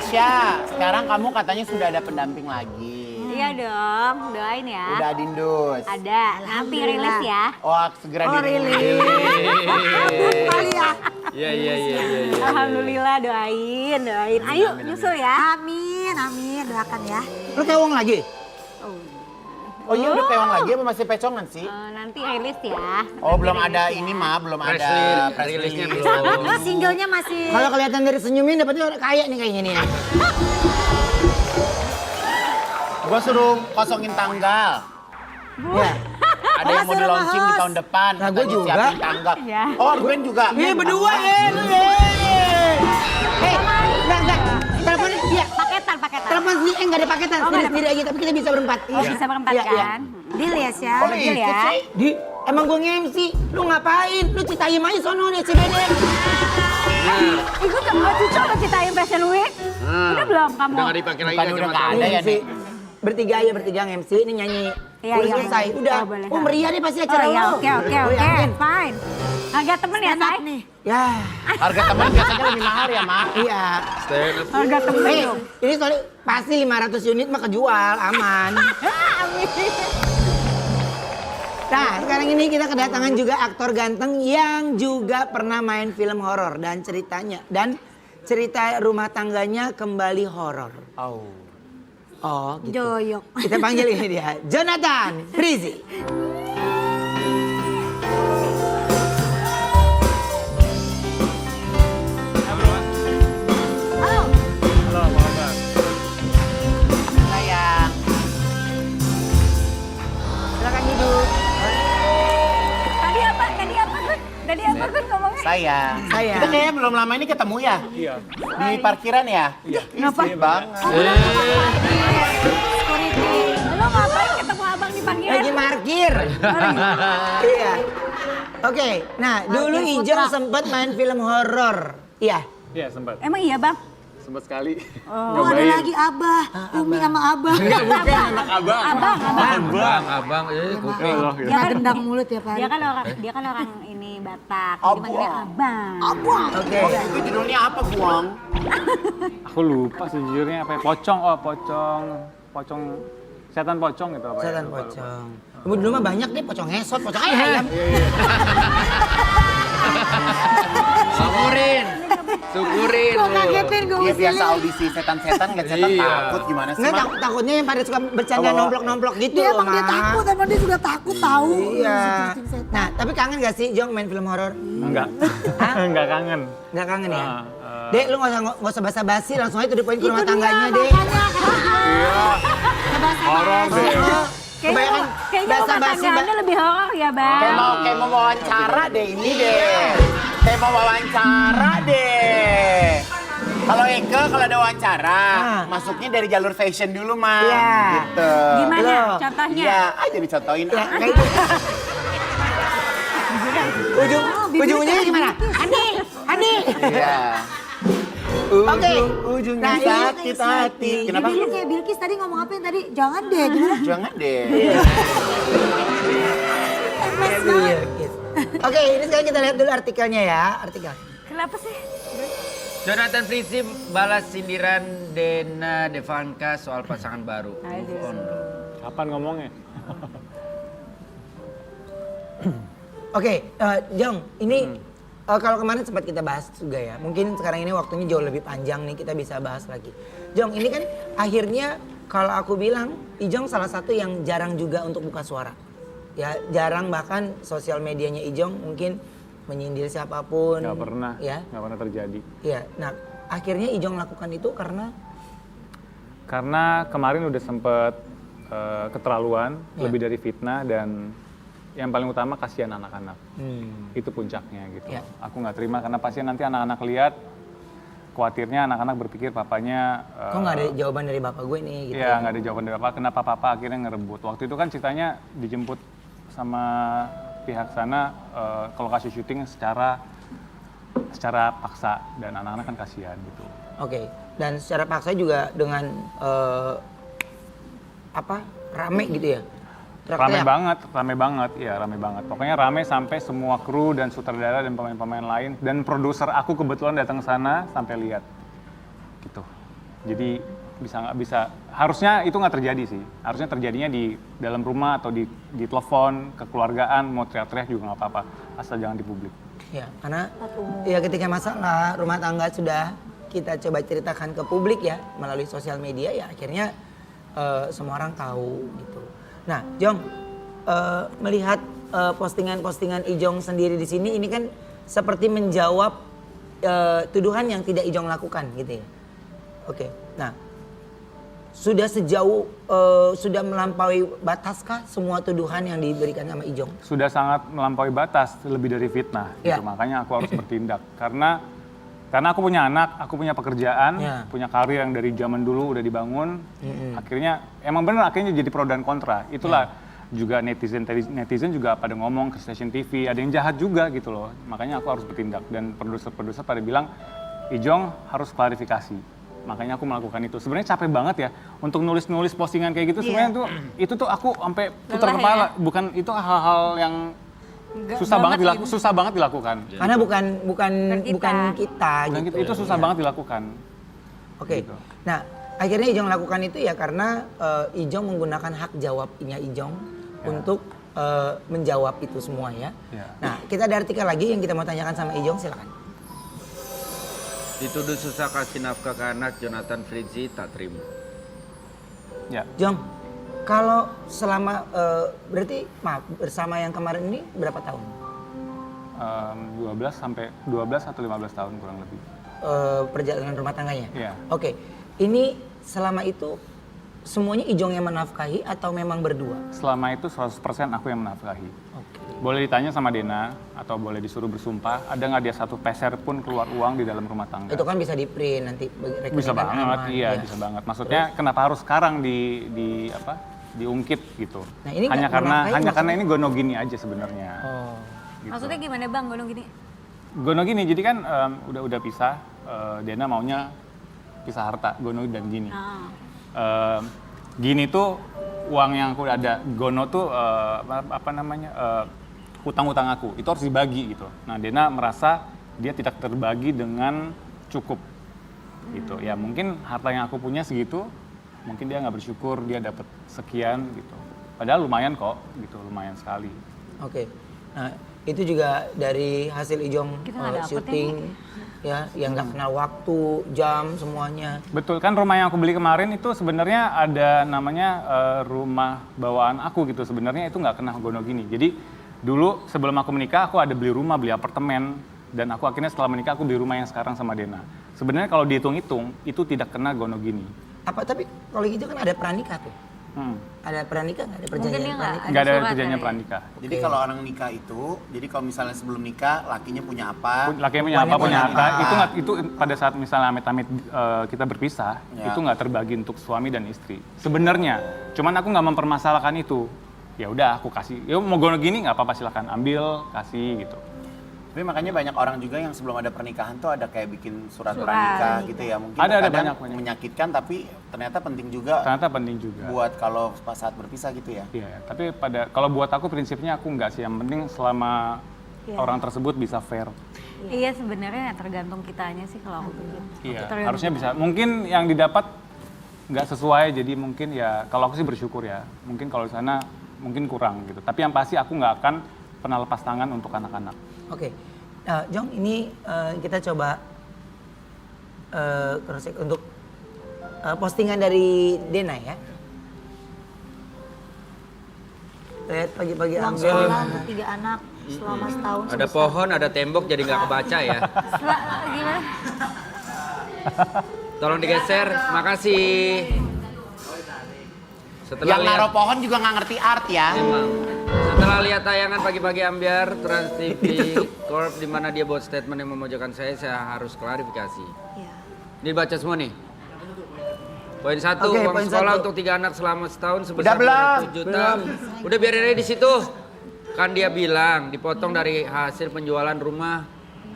Tasya, sekarang kamu katanya sudah ada pendamping lagi. Iya dong, doain ya. Udah Dindus. Ada, nanti rilis ya. Oh, segera dirilis. Kali ya. Iya. Alhamdulillah, doain. Ayo, nyusul ya. Amin, doakan ya. Lu kewong lagi? Oh iya udah pewang lagi apa masih pecongan sih? Nanti rilis ya. Oh Nanti belum rilis ada ya. ini mah, belum Press ada release, press rilisnya release. belum. Singlenya masih. Kalau kelihatan dari senyumin dapetnya kaya nih kayaknya nih ya. Gua suruh kosongin tanggal. Ya. Ada yang mau di launching di tahun depan. Nah, gua katanya juga. siapin tanggal. Iya. Oh, Gwen juga. Iya berdua lu enggak. Telepon iya. Paketan. Telepon sendiri enggak ada paketan, sendiri aja tapi kita bisa berempat. Oh, bisa berempat Iya, iya. kan? Deal ya, Sya. Oh, Deal ikut ya. sih. Di emang gue nge-MC, lu ngapain? Lu ceritain aja sono nih CBD. Gue gak cocok lo ceritain Fashion Week. Udah belum kamu? Udah nggak dipakai lagi Bukan udah nggak kacamata. ada ya MC. nih. Bertiga nge-MC ini nyanyi. Iya, Udah iya. selesai, udah. Oh, boleh. Oh meriah deh pasti Oh acara ya, lu. oke, Lu yakin? fine. Harga temen ya, Stand up Say? nih. Ya, Harga teman biasanya lebih mahal ya, Mak. iya. Stand up. Harga temen dong. Ini soalnya pasti 500 unit mah kejual, aman. Amin. Nah, sekarang ini kita kedatangan juga aktor ganteng yang juga pernah main film horor dan cerita rumah tangganya kembali horor. Oh. Oh, gitu. Joyok. Kita panggil ini dia, Jonathan Frizy. Halo. Sayang. Silakan duduk. Tadi apa Gun ngomongnya? Sayang. Sayang. Kita kayaknya belum lama ini ketemu ya? Iya. Di parkiran ya? Iya. Kenapa? Banget. Lo ngapain ketemu abang di panggilan? Lagi parkir. Iya. Oke, nah dulu Ijong sempat main film horor. Iya. Iya sempat Emang iya bang? sekali. Oh, ada lagi Abah. Umi sama Abah. Abang, kuping. Dia kan Gendang mulut ya, Pak. dia kan orang ini Batak. Jadi manggilnya abang. Oke. Itu judulnya apa, Buang? Aku lupa sejujurnya apa ya. Pocong. Setan pocong gitu apa ya. Setan Lupa. pocong. Kamu dulu mah banyak deh pocong ngesot, pocong ayam. Syukurin Gue lu. kagetin gue Dia biasa usilnya. audisi setan-setan, nggak setan Iya. takut gimana sih, Enggak, Mak? takutnya yang pada suka bercanda Apa? nomplok-nomplok gitu Dia loh, emang dia Ma. takut, emang dia juga takut tahu. Iya. Kucing setan. Nah, tapi kangen gak sih Jong main film horor? Enggak. Hah? Enggak kangen. Nggak kangen ya? Ah, Dek, lu nggak usah basa-basi, langsung aja to the point ke rumah Itu dia, tangganya, Dek. makanya Horor deh. Kebanyakan Kayaknya rumah basa-basi, tangga Anda lebih horor ya bang. Kayak mau wawancara deh ini deh. Kayak mau wawancara deh. Kalau Eke kalau ada wawancara, masuknya dari jalur fashion dulu, Mak. Iya. Gitu. Gimana Loh. contohnya? Iya, aja dicontohin. Ya, kayak gitu. Ujung-ujungnya gimana? Andi. Iya. Oke. Ujungnya Nah, ini sakit hati. Kenapa? Ini kayak Bilkis tadi ngomong apa yang tadi? Jangan deh, gimana? Jangan deh. Oke, ini sekarang kita lihat dulu artikelnya ya, artikel. Kenapa sih? Jonathan Frizy balas sindiran Dena Devanka soal pasangan baru. Move on dong. Kapan ngomongnya? Oke, Jong, ini kalau kemarin sempat kita bahas juga ya. Mungkin sekarang ini waktunya jauh lebih panjang nih, kita bisa bahas lagi. Jong, ini kan akhirnya kalau aku bilang, Ijong salah satu yang jarang juga untuk buka suara. Ya, jarang bahkan sosial medianya Ijong mungkin menyindir siapapun. Nggak pernah. Ya, Nggak pernah terjadi. ya. Nah, akhirnya Ijong lakukan itu Karena kemarin udah sempet keterlaluan, Ya. lebih dari fitnah dan yang paling utama kasihan anak-anak. Itu puncaknya gitu. Ya. Aku nggak terima karena pasti nanti anak-anak lihat, khawatirnya anak-anak berpikir papanya. kok nggak ada jawaban dari bapak gue nih gitu. Iya, nggak ada jawaban dari bapak. Kenapa papa akhirnya ngerebut? Waktu itu kan ceritanya dijemput sama pihak sana ke lokasi syuting secara paksa dan anak-anak kan kasihan gitu. Oke, dan secara paksa juga dengan rame gitu ya? Rame banget, iya rame banget. Pokoknya rame sampai semua kru dan sutradara dan pemain-pemain lain dan produser aku kebetulan datang ke sana sampai lihat, gitu. Jadi harusnya itu nggak terjadi sih. Harusnya terjadinya di dalam rumah atau di telepon, kekeluargaan, mau teriak-teriak juga nggak apa-apa, asal jangan di publik. Ya, karena ya ketika masalah rumah tangga sudah kita coba ceritakan ke publik ya melalui sosial media ya akhirnya semua orang tahu gitu. Nah, Jong, melihat postingan-postingan Ijong sendiri di sini ini kan seperti menjawab tuduhan yang tidak Ijong lakukan gitu ya. Oke. Nah, sudah sejauh sudah melampaui bataskah semua tuduhan yang diberikan sama Ijong? Sudah sangat melampaui batas, lebih dari fitnah. Ya. Gitu. Makanya aku harus bertindak karena aku punya anak, aku punya pekerjaan, punya karir yang dari zaman dulu udah dibangun. Akhirnya emang bener akhirnya jadi pro dan kontra. Itulah juga netizen juga pada ngomong ke stasiun TV, ada yang jahat juga gitu loh. Makanya aku harus bertindak dan produser pada bilang Ijong harus klarifikasi. Makanya aku melakukan itu. Sebenarnya capek banget ya untuk nulis postingan kayak gitu. Sebenarnya itu tuh aku sampai putar kepala. Bukan itu hal-hal yang susah banget dilakukan. Karena bukan kita gitu. Itu susah banget dilakukan. Oke. Gitu. Nah, akhirnya Ijong lakukan itu ya karena Ijong menggunakan hak jawabnya Ijong untuk menjawab itu semua ya. Nah, kita ada artikel lagi yang kita mau tanyakan sama Ijong, silakan. Dituduh susah kasih nafkah ke anak, Jonathan Fritzi tak terima. Ya. Jong, kalau selama berarti bersama yang kemarin ini berapa tahun? 12 atau 15 tahun kurang lebih. Perjalanan rumah tangganya? Iya. Oke, ini selama itu semuanya Ijong yang menafkahi atau memang berdua? Selama itu 100% aku yang menafkahi. Oke. Boleh ditanya sama Dena atau boleh disuruh bersumpah, ada nggak dia satu peser pun keluar uang di dalam rumah tangga? Itu kan bisa di print nanti rekening Bisa kan banget, aman, iya bisa banget. Maksudnya kenapa harus sekarang diungkit gitu? Nah, ini hanya nggak karena menafkahi karena ini gono gini aja sebenarnya. Oh. Gitu. Maksudnya gimana Bang, Gunung gini? Gono gini, jadi kan udah pisah. Dena maunya pisah harta, gono dan gini. Gini tuh uang yang aku ada, gono tuh hutang-hutang aku, itu harus dibagi gitu. Nah, Dena merasa dia tidak terbagi dengan cukup gitu. Ya mungkin harta yang aku punya segitu, mungkin dia nggak bersyukur dia dapat sekian gitu. Padahal lumayan kok gitu, lumayan sekali. Oke. Nah, itu juga dari hasil Ijong syuting ya, yang nggak kenal waktu, jam, semuanya. Betul, kan rumah yang aku beli kemarin itu sebenarnya ada namanya rumah bawaan aku gitu. Sebenarnya itu nggak kena gono gini. Jadi dulu sebelum aku menikah aku ada beli rumah, beli apartemen, dan aku akhirnya setelah menikah aku beli rumah yang sekarang sama Dena. Sebenarnya kalau dihitung-hitung itu tidak kena gono gini. Apa tapi kalau itu kan ada pranikah tuh? Ada pranikah nggak? Ada perjanjian pranikah? Nggak ada perjanjian pranikah. Jadi kalau orang nikah itu, jadi kalau misalnya sebelum nikah lakinya punya apa? Lakinya punya apa, punya harta, itu pada saat misalnya amit-amit kita berpisah, itu nggak terbagi untuk suami dan istri. Sebenarnya, cuman aku nggak mempermasalahkan itu. Ya udah aku kasih, ya mau gono gini nggak apa-apa silakan ambil, kasih gitu. Tapi makanya banyak orang juga yang sebelum ada pernikahan tuh ada kayak bikin surat pranikah gitu ya. Mungkin ada kadang banyak. menyakitkan tapi ternyata penting juga. Ternyata penting juga. Buat kalau pas saat berpisah gitu ya. Iya, tapi kalau buat aku prinsipnya aku nggak sih, yang penting selama orang tersebut bisa fair. Iya sebenarnya tergantung kitanya sih kalau aku begitu. Iya, harusnya bisa. Mungkin yang didapat nggak sesuai, jadi mungkin ya kalau aku sih bersyukur ya. Mungkin kalau di sana mungkin kurang gitu. Tapi yang pasti aku nggak akan pernah lepas tangan untuk anak-anak. Oke, Jong ini kita coba cross check untuk postingan dari Dena ya. Lihat pagi-pagi Pulang ambil. sekolah untuk 3 anak selama setahun. Ada pohon, ada tembok jadi nggak kebaca ya. Gimana? Tolong digeser, makasih. Setelah Yang naruh pohon juga nggak ngerti art ya. Emang. Setelah lihat tayangan pagi-pagi ambiar Trans TV Corp di mana dia buat statement yang memojokkan saya harus klarifikasi. Iya. Ini baca semua nih. Poin 1, Oke, uang poin sekolah 1. untuk 3 anak selama setahun Udah sebesar belum? 200 juta. Udah biarin aja di situ. Kan dia bilang dipotong dari hasil penjualan rumah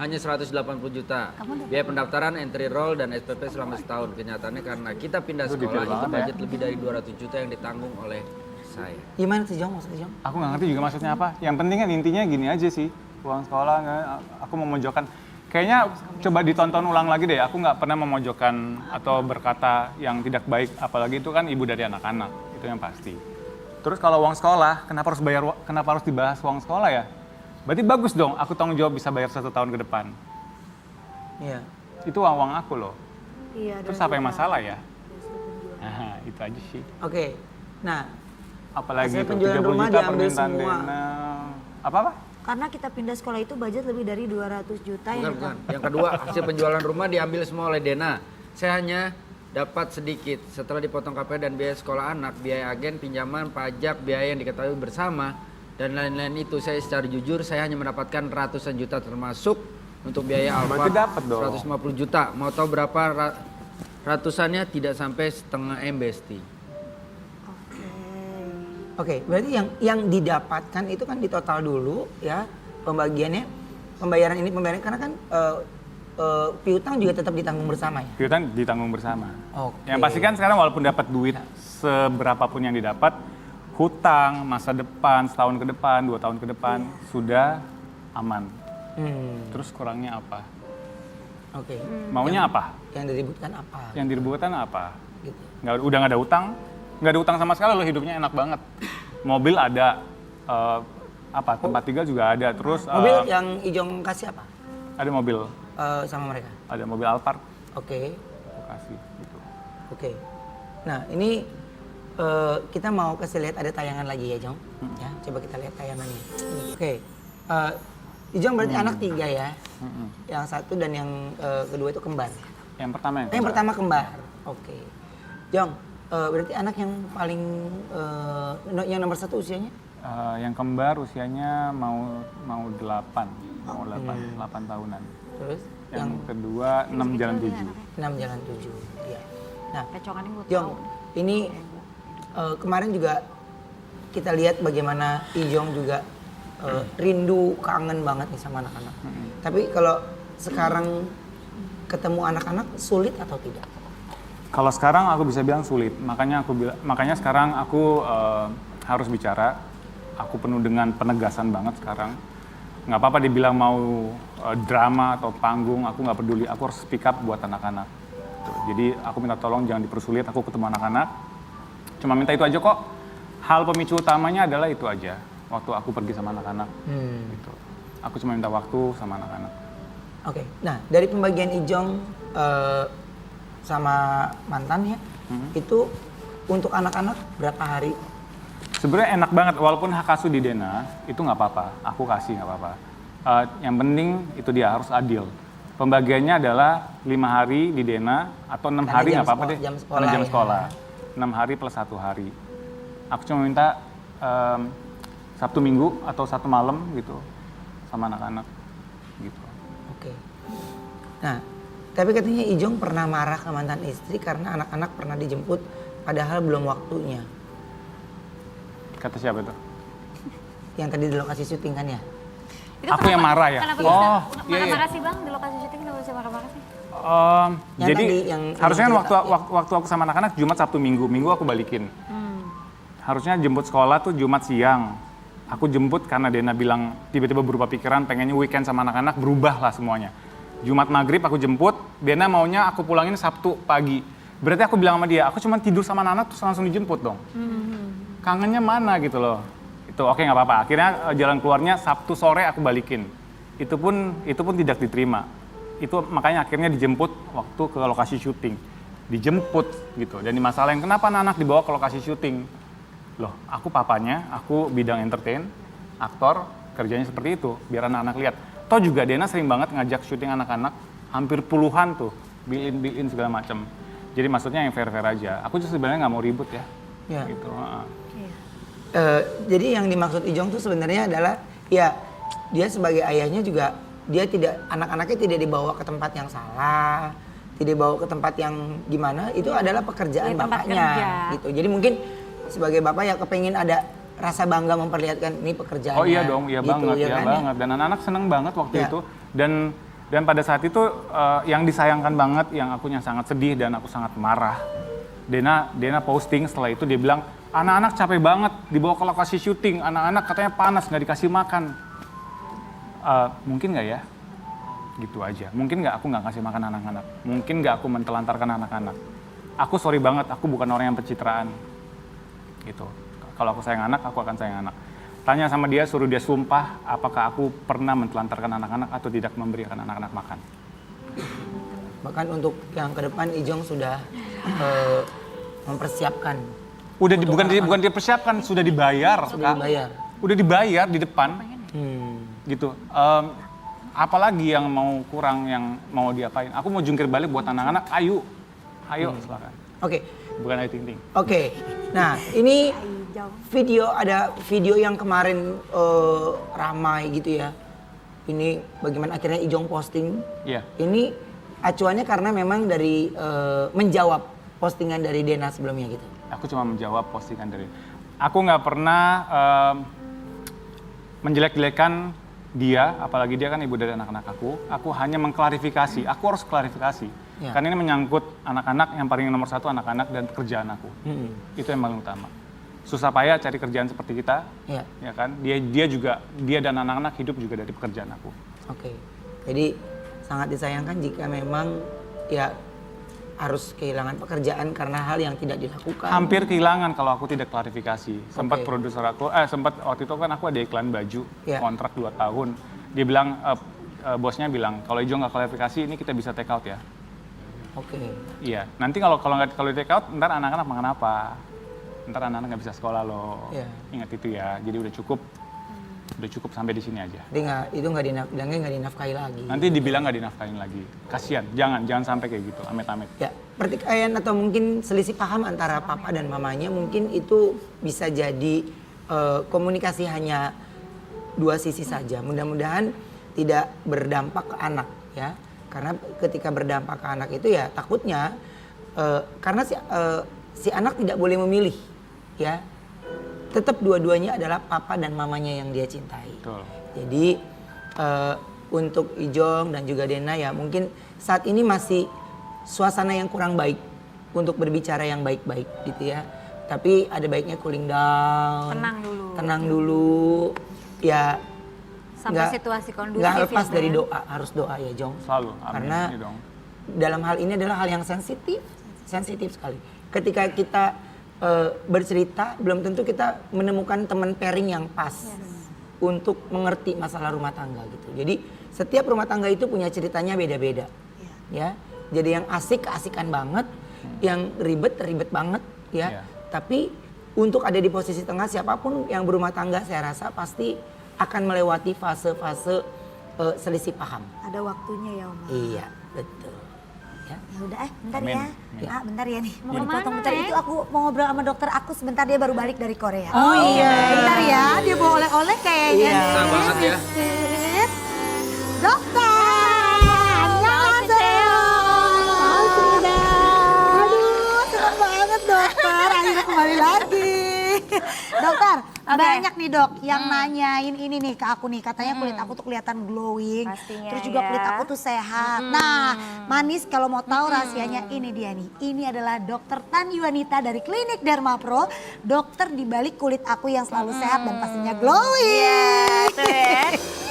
hanya 180 juta. Biaya pendaftaran, entry roll, dan SPP selama setahun. Kenyataannya karena kita pindah sekolah itu budget lebih dari 200 juta yang ditanggung oleh saya. Gimana sih Jong maksudnya Jong? Aku nggak ngerti juga maksudnya apa. Yang penting kan intinya gini aja sih. Uang sekolah, aku memojokkan. Kayaknya coba ditonton ulang lagi deh. Aku nggak pernah memojokkan atau berkata yang tidak baik, apalagi itu kan ibu dari anak-anak, itu yang pasti. Terus kalau uang sekolah, kenapa harus dibahas uang sekolah ya? Berarti bagus dong, aku tanggung jawab bisa bayar 1 tahun ke depan. Iya. Itu uang aku loh. Iya. Terus apa yang masalah ya? Nah, itu aja sih. Oke. Nah, Apalagi hasil itu penjualan 30 rumah juta diambil permintaan semua. dana. Apa? Karena kita pindah sekolah itu budget lebih dari 200 juta ya. Bukan. Yang kedua, hasil penjualan rumah diambil semua oleh Dena. Saya hanya dapat sedikit setelah dipotong KPR dan biaya sekolah anak, biaya agen, pinjaman, pajak, biaya yang diketahui bersama, dan lain-lain itu. Saya secara jujur, saya hanya mendapatkan ratusan juta termasuk untuk biaya Berarti Alfa dapat dong. 150 juta. Mau tahu berapa ratusannya? Tidak sampai setengah M, Besti. oke, berarti yang didapatkan itu kan di total dulu ya pembagiannya, pembayaran karena kan piutang juga tetap ditanggung bersama ya. Piutang ditanggung bersama. Oke. Yang pasti kan sekarang walaupun dapat duit seberapapun yang didapat, hutang masa depan, setahun ke depan, 2 tahun ke depan sudah aman. Terus kurangnya apa? Oke. Maunya apa? Yang diributkan apa? Yang diributkan apa? Gitu. Udah nggak ada utang? Nggak ada utang sama sekali loh, hidupnya enak banget. Mobil ada, tempat tinggal juga ada. Terus Mobil yang Ijong kasih apa? ada mobil, Sama mereka? ada mobil Alphard, Oke. aku kasih gitu. Oke. Nah ini kita mau kasih lihat ada tayangan lagi ya Jong. Ya, coba kita lihat tayangannya. Oke. Ijong berarti anak 3 ya. Yang satu dan yang kedua itu kembar. Yang pertama Yang pertama kembar. Oke. Jong, berarti anak yang paling yang nomor 1 usianya? Yang kembar usianya mau 8 tahunan. Terus Yang kedua 6 jalan 7. 6 jalan 7. Iya. Nah, Pecongannya gue Jong, tahu. ini kemarin juga kita lihat bagaimana Ijong juga rindu, kangen banget nih sama anak-anak. Tapi kalau sekarang ketemu anak-anak sulit atau tidak? Kalau sekarang aku bisa bilang sulit, makanya sekarang aku harus bicara. Aku penuh dengan penegasan banget sekarang. Nggak apa-apa dibilang mau drama atau panggung, aku nggak peduli. Aku harus speak up buat anak-anak. Tuh, jadi aku minta tolong jangan dipersulit. Aku ketemu anak-anak, cuma minta itu aja kok. Hal pemicu utamanya adalah itu aja. Waktu aku pergi sama anak-anak, gitu. Aku cuma minta waktu sama anak-anak. Oke. Nah, dari pembagian Ijong sama mantan ya, itu untuk anak-anak berapa hari? Sebenarnya enak banget, walaupun hak asuh di Dena itu nggak apa-apa, aku kasih nggak apa-apa. Yang penting itu dia harus adil. Pembagiannya adalah 5 hari di Dena atau 6 Karena hari jam nggak apa-apa sekolah- deh. jam sekolah Karena jam ya. sekolah. 6 hari plus 1 hari. Aku cuma minta Sabtu Minggu atau 1 malam gitu sama anak-anak gitu. Oke. Nah, tapi katanya Ijong pernah marah ke mantan istri karena anak-anak pernah dijemput padahal belum waktunya. Kata siapa itu? Yang tadi di lokasi syuting kan ya? Itu Aku yang marah ya? Kenapa Oh, bisa iya, iya. marah-marah sih bang di lokasi syuting, kenapa bisa marah-marah sih? Yang Jadi tadi yang harusnya kan cerita, waktu aku sama anak-anak Jumat, Sabtu, Minggu aku balikin. Harusnya jemput sekolah tuh Jumat siang. Aku jemput karena Dena bilang tiba-tiba berubah pikiran pengennya weekend sama anak-anak, berubah lah semuanya. Jumat maghrib aku jemput, Dena maunya aku pulangin Sabtu pagi. Berarti aku bilang sama dia, aku cuma tidur sama anak-anak terus langsung dijemput dong. Kangennya mana gitu loh. Itu oke nggak apa-apa. Akhirnya jalan keluarnya Sabtu sore aku balikin. Itu pun tidak diterima. Itu makanya akhirnya dijemput waktu ke lokasi syuting. Dijemput gitu. Dan masalahnya kenapa anak-anak dibawa ke lokasi syuting? Loh, aku papanya, aku bidang entertain, aktor, kerjanya seperti itu, biar anak-anak lihat. Toh juga Dena sering banget ngajak syuting anak-anak, hampir puluhan tuh, build-in segala macem. Jadi maksudnya yang fair-fair aja. Aku justru sebenarnya nggak mau ribut ya. Ya. Gitu. Jadi yang dimaksud Ijong tuh sebenarnya adalah ya dia sebagai ayahnya juga dia tidak, anak-anaknya tidak dibawa ke tempat yang salah, tidak dibawa ke tempat yang gimana, itu adalah pekerjaan Di tempat bapaknya kerja. gitu. Jadi mungkin sebagai bapak ya kepengen ada rasa bangga memperlihatkan ini pekerjaannya. Oh iya dong, iya gitu, banget, ya iya kan, banget. Dan anak-anak seneng banget waktu Ya. itu. Dan pada saat itu yang disayangkan banget, yang akunya sangat sedih dan aku sangat marah. Dena posting setelah itu dia bilang, anak-anak capek banget dibawa ke lokasi syuting, anak-anak katanya panas nggak dikasih makan. Mungkin nggak ya? Gitu aja. Mungkin nggak aku nggak kasih makan anak-anak. Mungkin nggak aku mentelantarkan anak-anak. Aku sorry banget, aku bukan orang yang pencitraan. Gitu. Kalau aku sayang anak, aku akan sayang anak. Tanya sama dia, suruh dia sumpah apakah aku pernah mentelantarkan anak-anak atau tidak memberikan anak-anak makan. Bahkan untuk yang ke depan Ijong sudah mempersiapkan. Bukan dipersiapkan, sudah dibayar. Sudah dibayar. Udah dibayar di depan. Gitu. Apalagi yang mau kurang, yang mau diapain. Aku mau jungkir balik buat anak-anak, ayo silakan. Oke. Bukan Ayu Ting Ting. Oke. Nah, ini ada video yang kemarin ramai gitu ya. Ini bagaimana akhirnya Ijong posting. Iya. Ini acuannya karena memang dari menjawab postingan dari Dena sebelumnya gitu. Aku cuma menjawab postingan dari. Aku nggak pernah menjelek-jelekan dia, apalagi dia kan ibu dari anak-anak aku. Aku hanya mengklarifikasi. Aku harus klarifikasi. Ya. Karena ini menyangkut anak-anak, yang paling nomor satu anak-anak dan pekerjaan aku. Itu yang paling utama. Susah payah cari kerjaan seperti kita, Ya. ya kan? Dia dan anak-anak hidup juga dari pekerjaan aku. Oke. Jadi sangat disayangkan jika memang ya harus kehilangan pekerjaan karena hal yang tidak dilakukan. Hampir kehilangan kalau aku tidak klarifikasi. Sempat Oke. produser aku, sempat waktu itu kan aku ada iklan baju, Ya. kontrak 2 tahun. Dia bilang, bosnya bilang, kalau Ijo nggak klarifikasi ini kita bisa take out ya. Oke. Iya, nanti kalau di take out, ntar anak-anak makan apa? Ntar anak-anak nggak bisa sekolah loh. Iya. Ingat itu ya, jadi udah cukup sampai di sini aja. Jadi nggak dinafkahi lagi. Nanti dibilang nggak dinafkahin lagi. Kasian, jangan sampai kayak gitu, amit-amit. Ya, pertikaian atau mungkin selisih paham antara papa dan mamanya mungkin itu bisa jadi komunikasi hanya dua sisi saja. Mudah-mudahan tidak berdampak ke anak ya. Karena ketika berdampak ke anak itu ya takutnya karena si anak tidak boleh memilih ya. Tetap dua-duanya adalah papa dan mamanya yang dia cintai. Betul. Jadi untuk Ijong dan juga Dena ya mungkin saat ini masih suasana yang kurang baik untuk berbicara yang baik-baik gitu ya. Tapi ada baiknya cooling down. Tenang dulu. Ya Sampai situasi kondusif. nggak lepas ya, dari Bang. doa, harus doa ya Jong. Selalu, amin. Karena Ini dong. dalam hal ini adalah hal yang sensitif sekali. Ketika kita bercerita, belum tentu kita menemukan teman pairing yang pas untuk mengerti masalah rumah tangga gitu. Jadi setiap rumah tangga itu punya ceritanya beda-beda, ya. Jadi yang asik keasikan banget, yang ribet banget, ya. Tapi untuk ada di posisi tengah siapapun yang berumah tangga, saya rasa pasti akan melewati fase-fase selisih paham. Ada waktunya ya Oma. Iya, betul. Ya. Ya udah bentar Amin. ya. Amin. Ah, bentar ya nih. Mau Kemana, dipotong bentar Nek? itu aku mau ngobrol sama dokter aku sebentar, dia baru balik dari Korea. Oh iya. Bentar ya, dia bawa oleh-oleh kayaknya. Iya. Susah banget ya. Dokter! Annyeonghaseyo! Aduh, senang banget dokter. Akhirnya kembali lagi. Dokter, banyak nih dok yang nanyain ini nih ke aku nih. Katanya kulit aku tuh kelihatan glowing. Pastinya Terus juga ya. kulit aku tuh sehat. Nah, Manis kalau mau tahu rahasianya ini dia nih. Ini adalah dokter Tan Yuanita dari Klinik Derma Pro. Dokter di balik kulit aku yang selalu sehat dan pastinya glowing. Iya, tuh ya.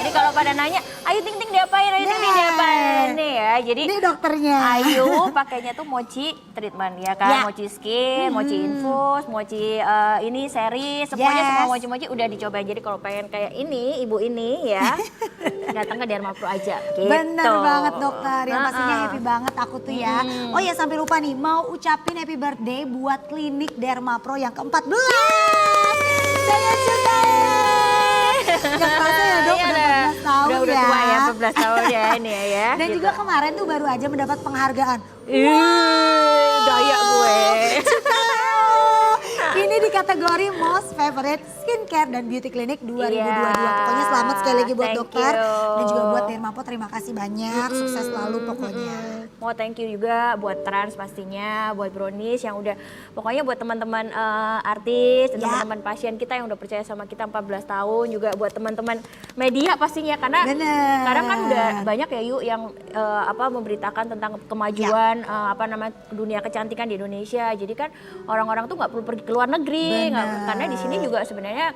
Jadi kalau pada nanya, Ayu Ting Ting diapain, Ayu Ting Ting diapain nih ya. Jadi Ini dokternya. Ayu pakainya tuh mochi treatment ya kan, Ya. mochi skin, mochi infus, mochi ini series, semuanya Yes. semua mochi-mochi udah dicobain. Jadi kalau pengen kayak ini, ibu ini ya, datang ke Derma Pro aja gitu. Bener banget dokter, yang pastinya happy banget aku tuh ya. Oh ya sampai lupa nih, mau ucapin happy birthday buat Klinik Derma Pro yang ke-14. Saya suka. Gak kerasa ya dok, Iya, udah 14 tahun udah ya. tua ya, 14 tahun ya ini ya. Dan gitu. juga kemarin tuh baru aja mendapat penghargaan. Daya gue. Ini di kategori Most Favorite Skincare dan Beauty Clinic 2022. Iya. Pokoknya selamat sekali lagi buat Thank dokter. you. Dan juga buat Derma Pro terima kasih banyak. Sukses selalu pokoknya. mau thank you juga buat Trans pastinya, buat Brownies yang udah, pokoknya buat teman-teman artis dan teman-teman pasien kita yang udah percaya sama kita 14 tahun, juga buat teman-teman media pastinya, karena sekarang kan udah banyak ya yuk yang memberitakan tentang kemajuan dunia kecantikan di Indonesia. Jadi kan orang-orang tuh nggak perlu pergi ke luar negeri, karena di sini juga sebenarnya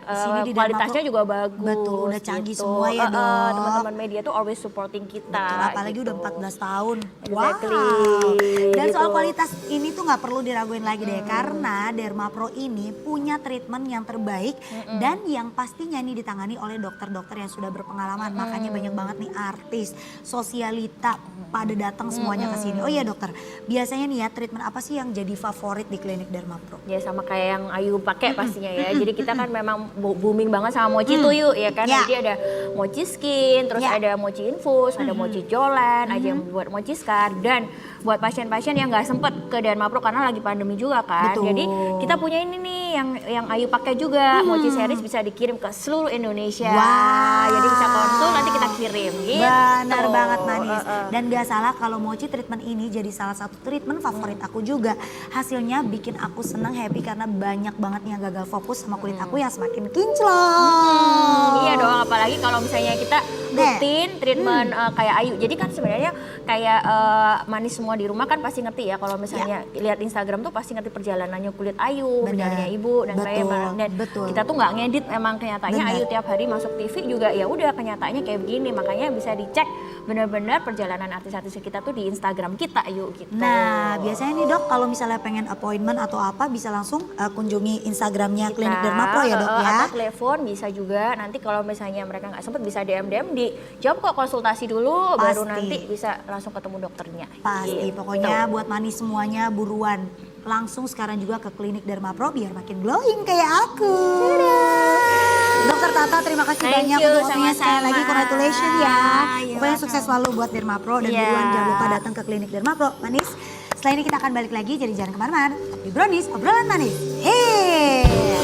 kualitasnya juga bagus. Betul, udah canggih gitu. semua ya dok. Teman-teman media tuh always supporting kita. Betul, apalagi gitu. udah 14 tahun. Exactly. Wow. Dan Gitu. soal kualitas ini tuh nggak perlu diraguin lagi deh, karena Dermapro ini punya treatment yang terbaik dan yang pastinya nih ditangani oleh dokter-dokter yang sudah berpengalaman. Makanya banyak banget nih artis, sosialita pada datang semuanya ke sini. Oh iya dokter, biasanya nih ya treatment apa sih yang jadi favorit di klinik Dermapro? Ya sama kayak yang Ayu pakai pastinya ya. Jadi kita kan memang booming banget sama mochi tuh yuk ya kan. Jadi ada mochi skin, terus ada mochi infus, ada mochi jolan, ada yang buat mochi scar, dan buat pasien-pasien yang nggak sempet ke Dermapro karena lagi pandemi juga kan. Betul. Jadi kita punya ini nih yang Ayu pakai juga, mochi series bisa dikirim ke seluruh Indonesia. Wow. Jadi bisa konsul nanti kita kirim gitu. Benar banget manis. Dan gak salah kalau mochi treatment ini jadi salah satu treatment favorit aku juga. Hasilnya bikin aku senang, happy karena banyak banget yang gagal fokus sama kulit aku yang semakin kinclong. Iya dong, apalagi kalau misalnya kita rutin treatment kayak Ayu. Jadi kan sebenarnya kayak manis semua di rumah kan pasti ngerti ya, kalau misalnya lihat Instagram tuh pasti ngerti perjalanannya kulit Ayu, perjalanannya ibu dan sebagainya. Dan kita tuh nggak ngedit, memang kenyataannya Ayu tiap hari masuk TV juga ya udah kenyataannya kayak begini. Makanya bisa dicek benar-benar perjalanan artis-artis kita tuh di Instagram kita yuk gitu. Nah biasanya nih dok, kalau misalnya pengen appointment atau apa bisa langsung kunjungi Instagramnya Klinik Dermapro ya dok ya. Atau telepon bisa juga, nanti kalau misalnya mereka nggak sempet bisa DM di jawab kok, konsultasi dulu baru nanti bisa langsung ketemu dokternya. Pasti, Gitu. pokoknya buat manis semuanya buruan. Langsung sekarang juga ke Klinik Dermapro biar makin glowing kayak aku. Dokter Tata, terima kasih Thank banyak you, untuk waktunya. Sekali sama-sama. lagi congratulations ya. You're Pokoknya sukses selalu buat Dermapro dan buruan jangan lupa datang ke Klinik Dermapro. Manis, setelah ini kita akan balik lagi, jadi jangan kemana-mana. Tapi Brownies, obrolan manis. Hei.